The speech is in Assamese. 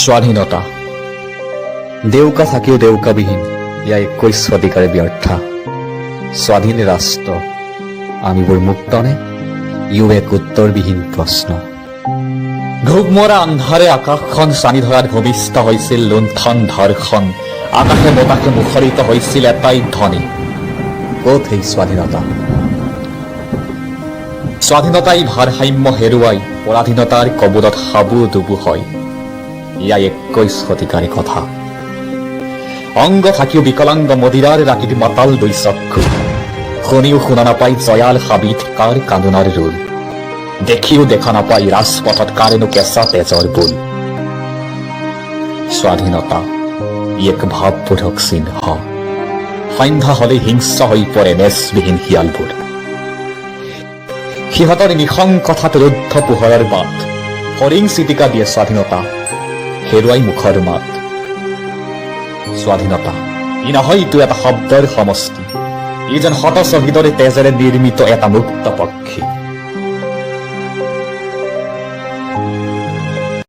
স্বাধীনতা দেউকা থাকিও দেউকাবিহীন, ইয়া 21 শতিকাৰে ব্যৰ্থা। স্বাধীন ৰাষ্ট্ৰ আমিবোৰ মুক্তনে? ইও এক উত্তৰবিহীন প্ৰশ্ন। ঘুগমৰা আন্ধাৰে আকাশখন চানি ধৰাত ভূমিষ্ঠ হৈছিল লুণ্ঠন ধৰ্ষণ। আকাশে বতাহে মুখৰিত হৈছিল এটাই ধ্বনি, ক'ত সেই স্বাধীনতা? স্বাধীনতাই ভাৰসাম্য হেৰুৱাই পৰাধীনতাৰ কবলত হাবুডুবু হয়। ইয়া 21 শতিকাৰে কথা। অংগ থাকিও বিকলাংগ মদিৰাৰ ৰাতিত মাতাল দুই চক্ষু, শুনিও শুনা নাপায় জয়াল হাবিত কাৰ কান্দোনাৰ ৰোল, দেখিও দেখা নাপায় ৰাজপথত কাৰেনো কেঁচা তেজৰ বোল। স্বাধীনতা ই এক ভাৱবোধক চিহ্ন। সন্ধ্যা হলে হিংস্ৰ হৈ পৰে নেজবিহীন শিয়ালবোৰ। সিহঁতৰ নিশংকথাত ৰুদ্ধ পোহৰৰ বাট, হৰিং চিটিকা দিয়ে স্বাধীনতা, হেৰুৱাই মুখৰ মাত। স্বাধীনতা ই নহয়তো এটা শব্দৰ সমষ্টি, ই যেন শত শ্বহীদৰে তেজেৰে নিৰ্মিত এটা মুক্ত পক্ষী।